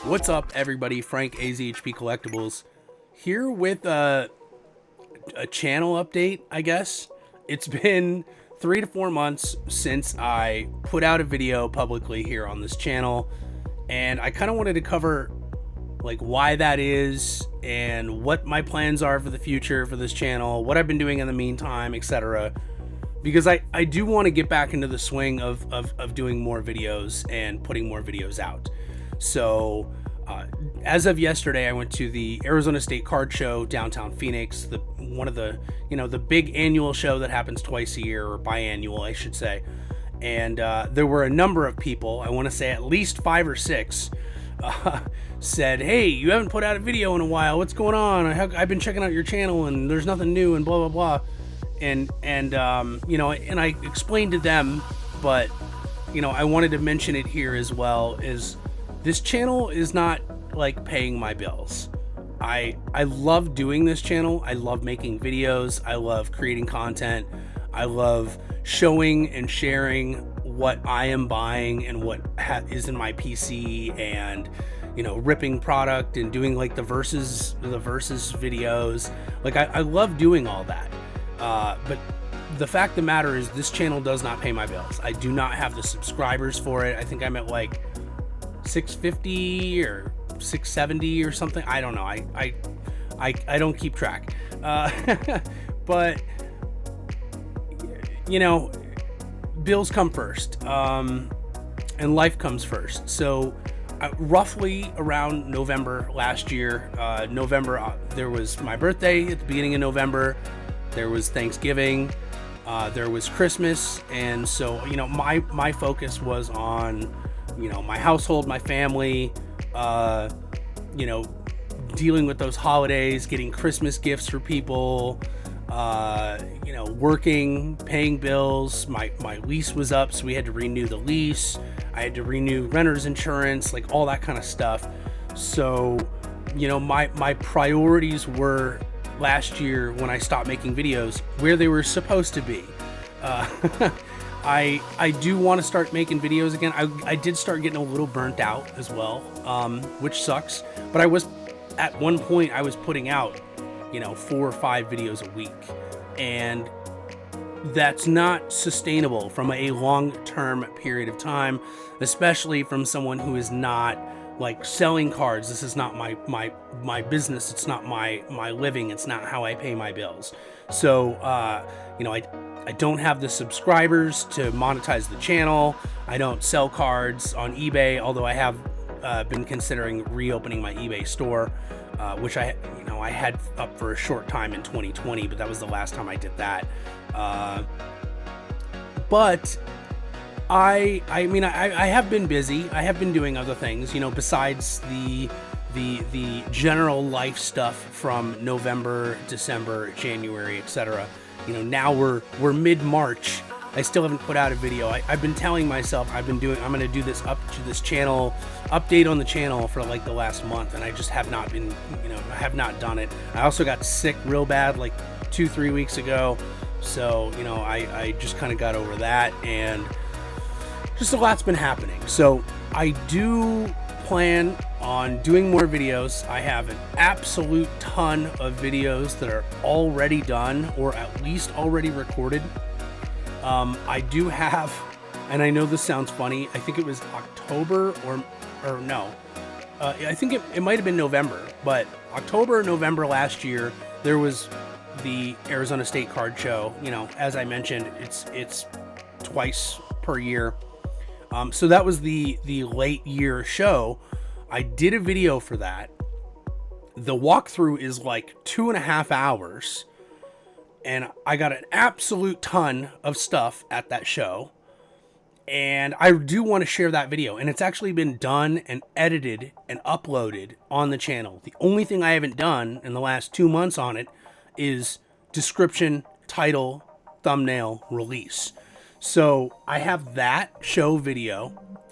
What's up, everybody? FrankAZHPCollectibles here with a channel update, I guess. It's been 3 to 4 months since I put out a video publicly here on this channel, and I kind of wanted to cover like why that is and what my plans are for the future for this channel, what I've been doing in the meantime, etc. Because I do want to get back into the swing of doing more videos and putting more videos out. So as of yesterday, I went to the Arizona State Card Show downtown Phoenix, one of the the big annual show that happens twice a year, or biannual I should say. And there were a number of people, I want to say at least 5 or 6, said, "Hey, you haven't put out a video in a while. What's going on? I've been checking out your channel and there's nothing new and blah blah blah." And I explained to them, but I wanted to mention it here as well, is this channel is not like paying my bills. I love doing this channel. I love making videos. I love creating content. I love showing and sharing what I am buying and what is in my PC, and ripping product and doing like the versus videos. Like I love doing all that. But the fact of the matter is, this channel does not pay my bills. I do not have the subscribers for it. I think I'm at like 650 or 670 or something. I don't know. I don't keep track. But bills come first, and life comes first. So roughly around November last year, there was my birthday at the beginning of November. There was Thanksgiving, there was Christmas, and so my focus was on my household, my family, dealing with those holidays, getting Christmas gifts for people, working, paying bills. My lease was up, so we had to renew the lease. I had to renew renter's insurance, like all that kind of stuff. So my priorities were last year, when I stopped making videos, where they were supposed to be. I do want to start making videos again. I did start getting a little burnt out as well, which sucks. But at one point I was putting out 4 or 5 videos a week, and that's not sustainable from a long-term period of time, especially from someone who is not like selling cards. This is not my business. It's not my living. It's not how I pay my bills. So I don't have the subscribers to monetize the channel. I don't sell cards on eBay, although I have been considering reopening my eBay store, which I had up for a short time in 2020, but that was the last time I did that. But I have been busy. I have been doing other things, besides the general life stuff from November, December, January, etc. Now we're mid-March. I still haven't put out a video. I've been telling myself I'm going to do this update on the channel for like the last month, and I just have not been, I have not done it. I also got sick real bad like 2-3 weeks ago. So, I just kind of got over that, and just a lot's been happening. So I do plan on doing more videos. I have an absolute ton of videos that are already done, or at least already recorded. I do have, and I know this sounds funny, I think it was October or no, I think it might have been November, but October or November last year, there was the Arizona State Card Show. As I mentioned, it's twice per year. So that was the late year show. I did a video for that. The walkthrough is like 2.5 hours, and I got an absolute ton of stuff at that show, and I do want to share that video, and it's actually been done and edited and uploaded on the channel. The only thing I haven't done in the last 2 months on it is description, title, thumbnail, release. So I have that show video,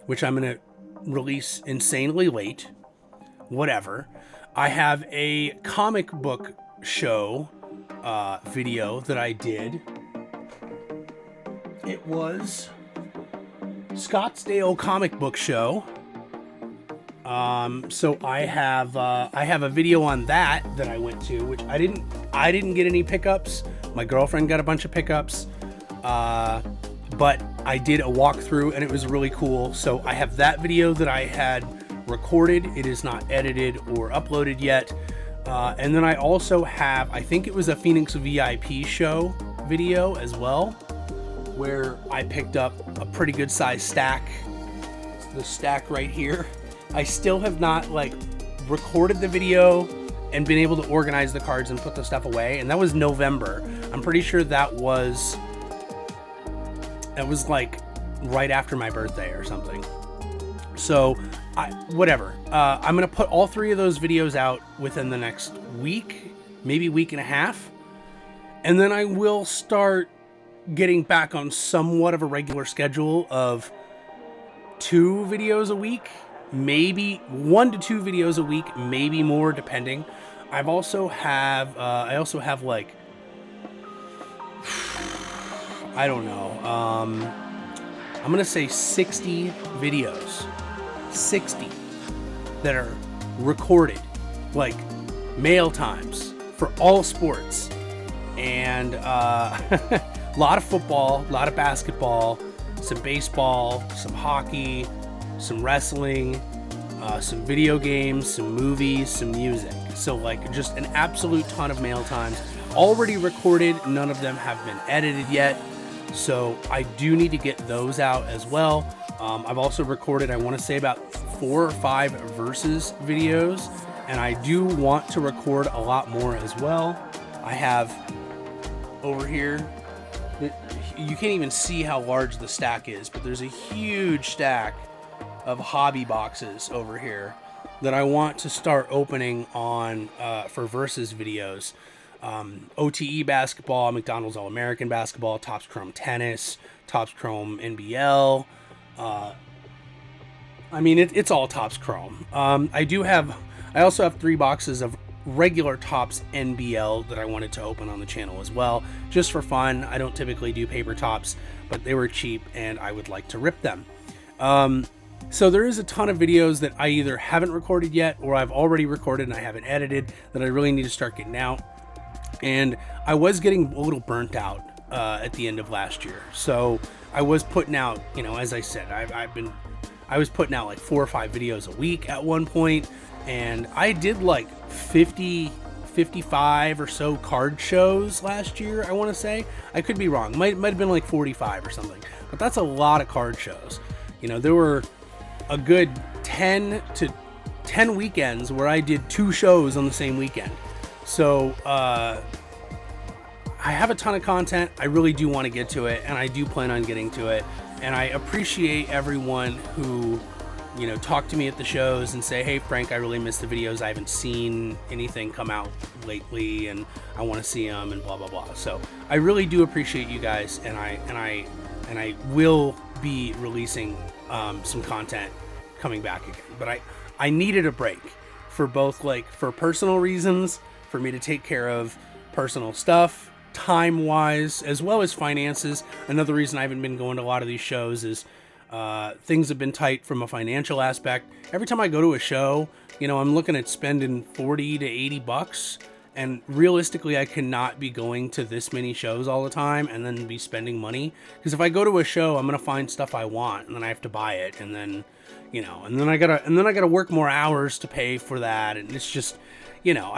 which I'm going to release insanely late, whatever. I have a comic book show video that I did. It was Scottsdale Comic Book Show, So I have a video on that I went to, which I didn't get any pickups. My girlfriend got a bunch of pickups, but I did a walkthrough and it was really cool. So I have that video that I had recorded. It is not edited or uploaded yet. And then I also have, I think it was a Phoenix VIP show video as well, where I picked up a pretty good size stack. It's the stack right here. I still have not like recorded the video and been able to organize the cards and put the stuff away. And that was November. I'm pretty sure that was like right after my birthday or something. So whatever. I'm going to put all 3 of those videos out within the next week, maybe week and a half. And then I will start getting back on somewhat of a regular schedule of 2 videos a week, maybe 1 to 2 videos a week, maybe more depending. I also have like, I don't know. I'm going to say 60 videos. 60 that are recorded, like mail times for all sports, and a lot of football, a lot of basketball, some baseball, some hockey, some wrestling, some video games, some movies, some music. So like just an absolute ton of mail times already recorded. None of them have been edited yet, so I do need to get those out as well. I've also recorded, I want to say, about 4 or 5 versus videos, and I do want to record a lot more as well. I have over here, you can't even see how large the stack is, but there's a huge stack of hobby boxes over here that I want to start opening on for versus videos. OTE basketball, McDonald's All-American basketball, Topps Chrome tennis, Topps Chrome NBL. I mean, it's all Topps Chrome. I also have 3 boxes of regular Topps NBL that I wanted to open on the channel as well, just for fun. I don't typically do paper tops, but they were cheap and I would like to rip them. So there is a ton of videos that I either haven't recorded yet or I've already recorded and I haven't edited that I really need to start getting out. And I was getting a little burnt out at the end of last year. So I was putting out, you know, as I said, I was putting out like 4 or 5 videos a week at one point, and I did like 55 or so card shows last year, I want to say. I could be wrong. Might have been like 45 or something, but that's a lot of card shows. You know, there were a good 10 weekends where I did 2 shows on the same weekend. So, I have a ton of content. I really do want to get to it, and I do plan on getting to it. And I appreciate everyone who, you know, talk to me at the shows and say, "Hey, Frank, I really missed the videos. I haven't seen anything come out lately, and I want to see them," and blah blah blah. So I really do appreciate you guys, and I will be releasing some content coming back again. But I needed a break for both, like, for personal reasons, for me to take care of personal stuff, time-wise, as well as finances. Another reason I haven't been going to a lot of these shows is things have been tight from a financial aspect. Every time I go to a show, you know, I'm looking at spending 40 to 80 bucks, and realistically I cannot be going to this many shows all the time and then be spending money, because if I go to a show, I'm gonna find stuff I want and then I have to buy it, and then, you know, and then I gotta work more hours to pay for that, and it's just, you know,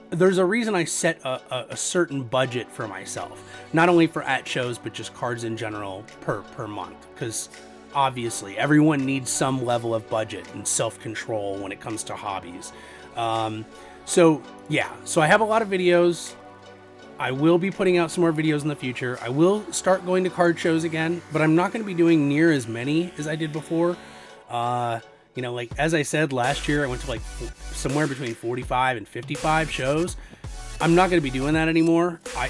there's a reason I set a certain budget for myself, not only for at shows, but just cards in general per month, because obviously everyone needs some level of budget and self-control when it comes to hobbies. So I have a lot of videos. I will be putting out some more videos in the future. I will start going to card shows again, but I'm not going to be doing near as many as I did before. You know, like, as I said, last year I went to like somewhere between 45 and 55 shows. I'm not going to be doing that anymore. I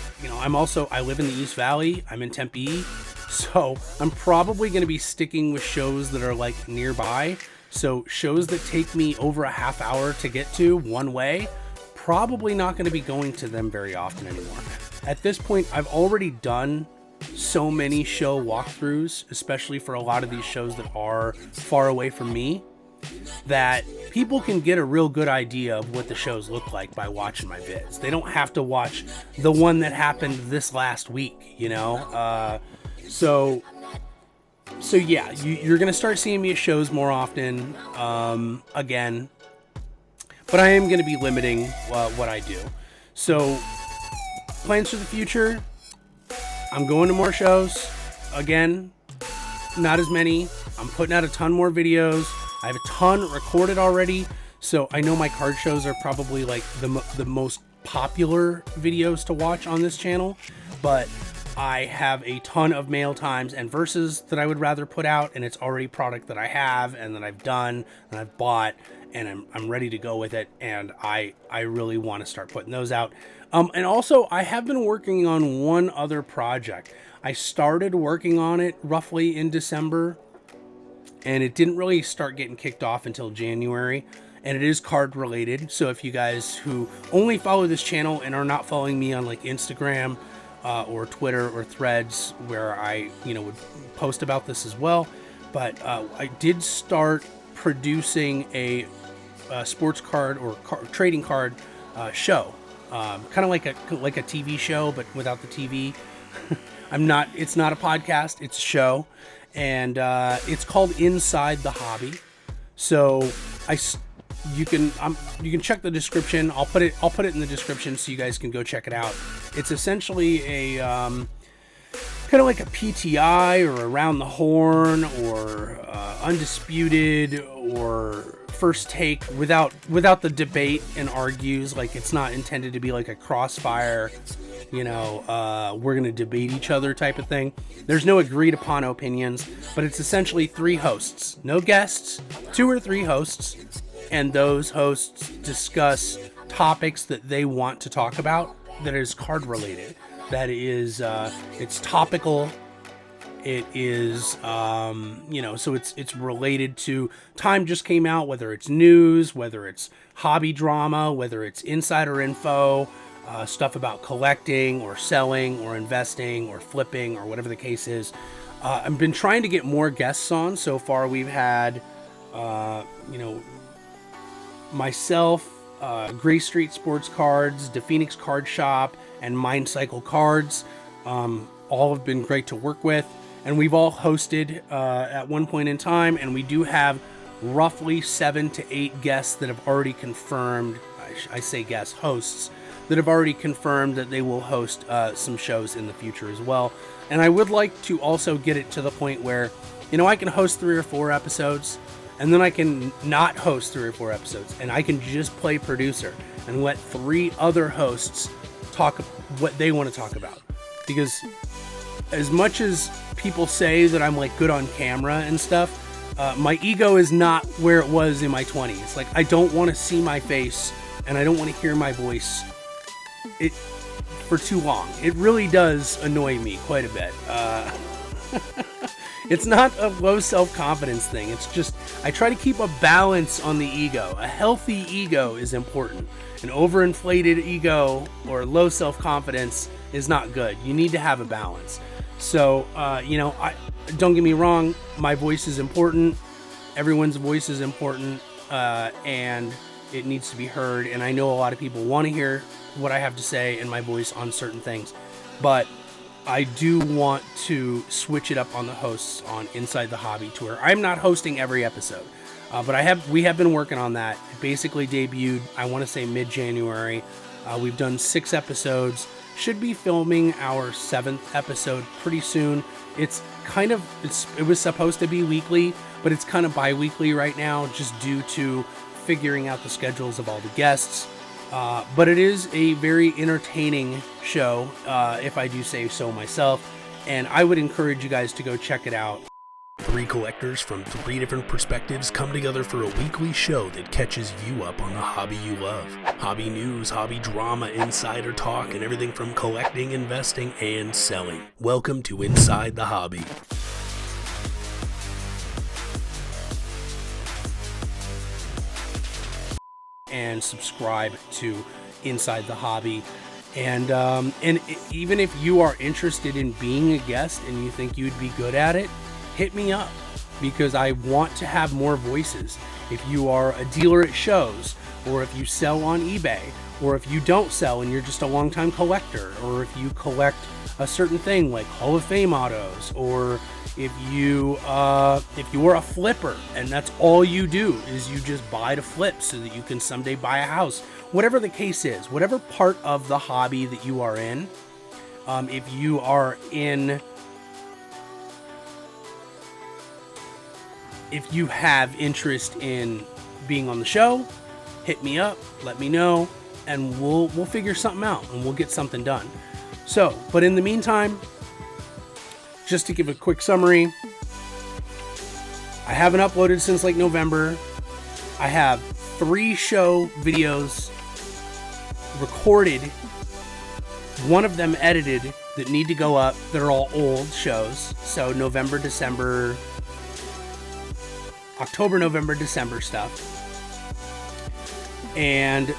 live in the East Valley. I'm in Tempe. So I'm probably going to be sticking with shows that are like nearby. So shows that take me over a half hour to get to one way, probably not going to be going to them very often anymore. At this point, I've already done so many show walkthroughs, especially for a lot of these shows that are far away from me. that people can get a real good idea of what the shows look like by watching my vids. They don't have to watch the one that happened this last week, you know? So yeah, you're going to start seeing me at shows more often, again, but I am going to be limiting what I do. So plans for the future, I'm going to more shows. Again, not as many. I'm putting out a ton more videos. I have a ton recorded already, so I know my card shows are probably like the most popular videos to watch on this channel, but I have a ton of mail times and verses that I would rather put out, and it's already product that I have and that I've done and I've bought, and I'm ready to go with it, and I really want to start putting those out. And also, I have been working on one other project. I started working on it roughly in December, and it didn't really start getting kicked off until January, and it is card related. So if you guys who only follow this channel and are not following me on like Instagram or Twitter or Threads, where I would post about this as well, but I did start producing a sports card or trading card show, kind of like a TV show, but without the TV. It's not a podcast, it's a show, and it's called Inside the Hobby. So you can check the description. I'll put it in the description so you guys can go check it out. It's essentially a kind of like a PTI or Around the Horn or Undisputed or First Take without the debate and argues. Like, it's not intended to be like a crossfire, we're going to debate each other type of thing. There's no agreed upon opinions, but it's essentially 3 hosts, no guests, 2 or 3 hosts, and those hosts discuss topics that they want to talk about that is card related. That is, it's topical. It is, so it's related to time just came out, whether it's news, whether it's hobby drama, whether it's insider info, stuff about collecting or selling or investing or flipping or whatever the case is. I've been trying to get more guests on. So far we've had, myself, Gray Street Sports Cards, DePhoenix Card Shop, and Mind Cycle Cards. All have been great to work with, and we've all hosted at one point in time, and we do have roughly 7 to 8 guests that have already confirmed, I say guests, hosts, that have already confirmed that they will host some shows in the future as well. And I would like to also get it to the point where, I can host 3 or 4 episodes, and then I can not host 3 or 4 episodes, and I can just play producer and let 3 other hosts talk what they want to talk about. Because as much as people say that I'm like good on camera and stuff, my ego is not where it was in my 20s. Like, I don't want to see my face and I don't want to hear my voice for too long. It really does annoy me quite a bit. It's not a low self-confidence thing. It's just, I try to keep a balance on the ego. A healthy ego is important. An overinflated ego or low self-confidence is not good. You need to have a balance. So, don't get me wrong, my voice is important. Everyone's voice is important, and it needs to be heard. And I know a lot of people want to hear what I have to say and my voice on certain things, but I do want to switch it up on the hosts on Inside the Hobby Tour. I'm not hosting every episode, but we have been working on that. It basically debuted, I want to say mid-January. We've done 6 episodes. Should be filming our 7th episode pretty soon. It was supposed to be weekly, but it's kind of bi-weekly right now, just due to figuring out the schedules of all the guests. But it is a very entertaining show, if I do say so myself, and I would encourage you guys to go check it out. 3 collectors from 3 different perspectives come together for a weekly show that catches you up on the hobby you love. Hobby news, hobby drama, insider talk, and everything from collecting, investing, and selling. Welcome to Inside the Hobby. And subscribe to Inside the Hobby. And even if you are interested in being a guest and you think you'd be good at it, hit me up, because I want to have more voices. if you are a dealer at shows, or if you sell on eBay, or if you don't sell and you're just a longtime collector, or if you collect a certain thing like Hall of Fame autos, or if you are a flipper and that's all you do is you just buy to flip so that you can someday buy a house, whatever the case is, whatever part of the hobby that you are in, if you have interest in being on the show, hit me up, let me know, and we'll figure something out and we'll get something done. So, but in the meantime, just to give a quick summary, I haven't uploaded since like November. I have 3 show videos recorded, one of them edited, that need to go up, that are all old shows. So November, December, October, November, December stuff. And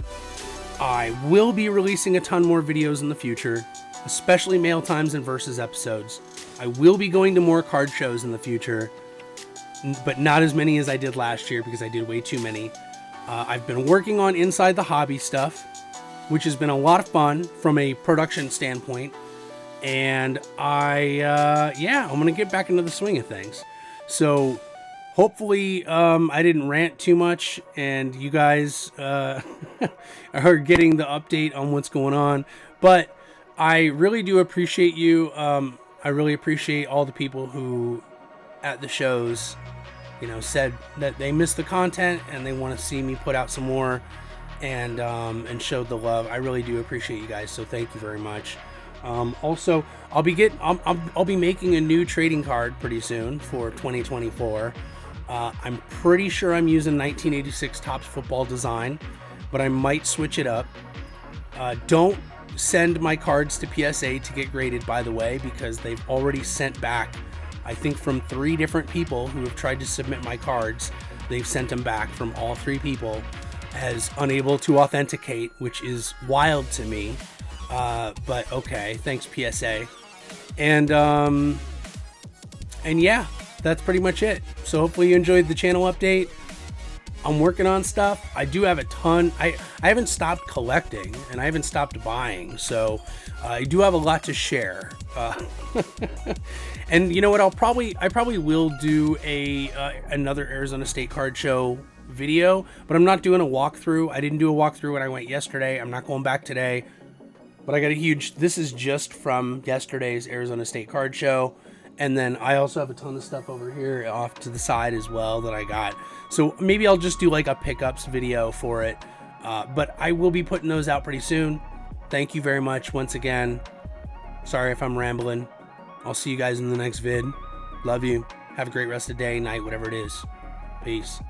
I will be releasing a ton more videos in the future, especially mail times and versus episodes. I will be going to more card shows in the future, but not as many as I did last year because I did way too many. I've been working on Inside the Hobby stuff, which has been a lot of fun from a production standpoint. And I'm going to get back into the swing of things. So hopefully I didn't rant too much and you guys are getting the update on what's going on. But I really do appreciate you. I really appreciate all the people who at the shows, said that they missed the content and they want to see me put out some more and showed the love. I really do appreciate you guys. So thank you very much. Also, I'll be making a new trading card pretty soon for 2024. I'm pretty sure I'm using 1986 Topps football design, but I might switch it up. Don't send my cards to PSA to get graded, by the way, because they've already sent back, I think from 3 different people who have tried to submit my cards. They've sent them back from all 3 people as unable to authenticate, which is wild to me. But okay, thanks PSA. And yeah, that's pretty much it. So hopefully you enjoyed the channel update. I'm working on stuff. I do have a ton. I haven't stopped collecting and I haven't stopped buying. So I do have a lot to share. And you know what? I probably will do another Arizona State Card Show video, but I'm not doing a walkthrough. I didn't do a walkthrough when I went yesterday. I'm not going back today, but I got this is just from yesterday's Arizona State Card Show. And then I also have a ton of stuff over here off to the side as well that I got. So maybe I'll just do like a pickups video for it. But I will be putting those out pretty soon. Thank you very much once again. Sorry if I'm rambling. I'll see you guys in the next vid. Love you. Have a great rest of the day, night, whatever it is. Peace.